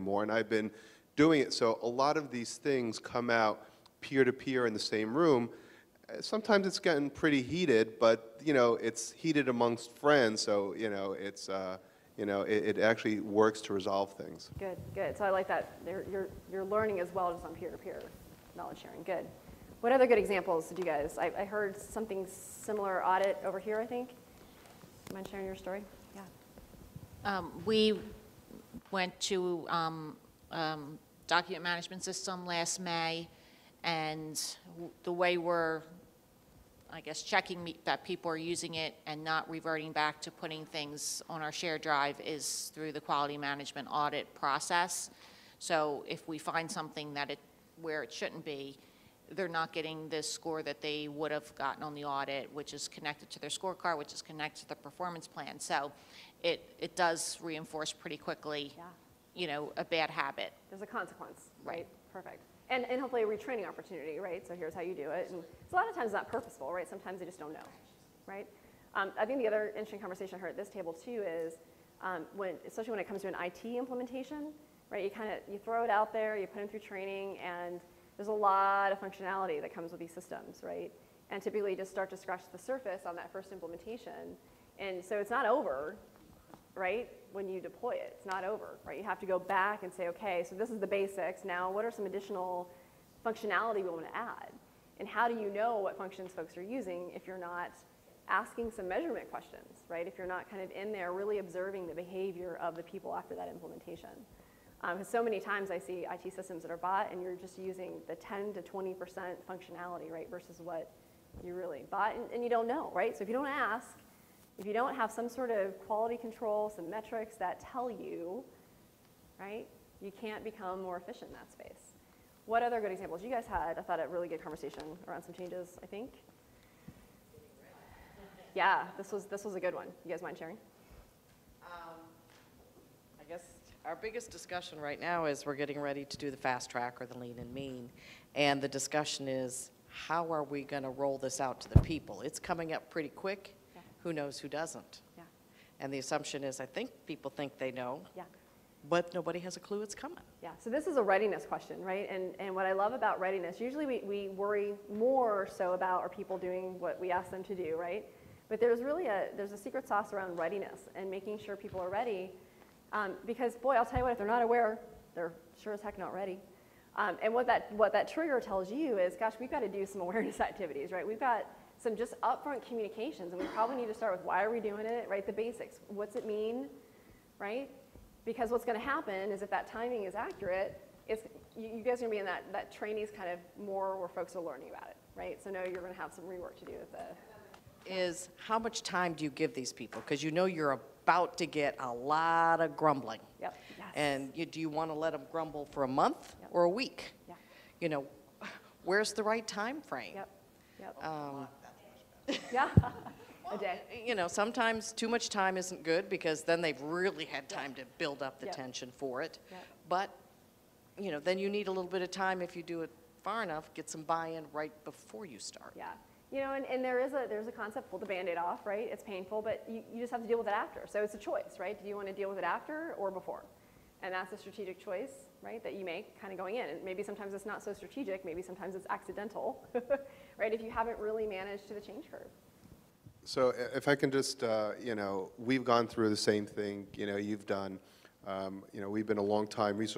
more, and I've been doing it. So a lot of these things come out peer-to-peer in the same room. Sometimes it's getting pretty heated, but it's heated amongst friends, so it actually works to resolve things. Good, good. So I like that. You're learning as well, just on peer-to-peer knowledge sharing. Good. What other good examples did you guys? I heard something similar, audit over here, I think. Mind sharing your story? Yeah. We went to document management system last May, and the way we're, I guess, checking that people are using it and not reverting back to putting things on our shared drive is through the quality management audit process. So if we find something where it shouldn't be, they're not getting the score that they would have gotten on the audit, which is connected to their scorecard, which is connected to the performance plan. So it does reinforce pretty quickly, a bad habit. There's a consequence, right? Perfect. And hopefully a retraining opportunity, right? So here's how you do it. And it's a lot of times not purposeful, right? Sometimes they just don't know, right? I think the other interesting conversation I heard at this table too is especially when it comes to an IT implementation, right? You throw it out there, you put them through training, and there's a lot of functionality that comes with these systems, right? And typically you just start to scratch the surface on that first implementation. And so it's not over, right? When you deploy it, it's not over, right? You have to go back and say, okay, so this is the basics. Now, what are some additional functionality we want to add? And how do you know what functions folks are using if you're not asking some measurement questions, right? If you're not kind of in there really observing the behavior of the people after that implementation. Because so many times I see IT systems that are bought and you're just using the 10 to 20% functionality, right, versus what you really bought, and you don't know, right? So if you don't ask, if you don't have some sort of quality control, some metrics that tell you, right, you can't become more efficient in that space. What other good examples? You guys had, I thought, a really good conversation around some changes, I think. Yeah, this was a good one. You guys mind sharing? I guess our biggest discussion right now is we're getting ready to do the fast track or the lean and mean. And the discussion is, how are we going to roll this out to the people? It's coming up pretty quick. Yeah. Who knows who doesn't? Yeah. And the assumption is, I think people think they know. Yeah. But nobody has a clue it's coming. Yeah, so this is a readiness question, right? And what I love about readiness, usually we worry more so about are people doing what we ask them to do, right? But there's a secret sauce around readiness and making sure people are ready. Because boy, I'll tell you what, if they're not aware, they're sure as heck not ready. And what that trigger tells you is, gosh, we've got to do some awareness activities, right? We've got some just upfront communications, and we probably need to start with why are we doing it, right? The basics. What's it mean, right? Because what's going to happen is if that timing is accurate, you guys are going to be in that trainees kind of more where folks are learning about it, right? So no, you're going to have some rework to do with the... Is how much time do you give these people? Because you know you're about to get a lot of grumbling. Yep. Yes. And do you want to let them grumble for a month or a week? Yeah. Where's the right time frame? Yep. Yep. Yeah. A day. Sometimes too much time isn't good because then they've really had time to build up the tension for it. Yep. But, then you need a little bit of time if you do it far enough, get some buy-in right before you start. Yeah. And there's a concept, pull the Band-Aid off, right? It's painful, but you just have to deal with it after. So it's a choice, right? Do you want to deal with it after or before? And that's a strategic choice, right, that you make kind of going in. And maybe sometimes it's not so strategic. Maybe sometimes it's accidental, right, if you haven't really managed to the change curve. So if I can just, we've gone through the same thing, you've done. We've been a long time research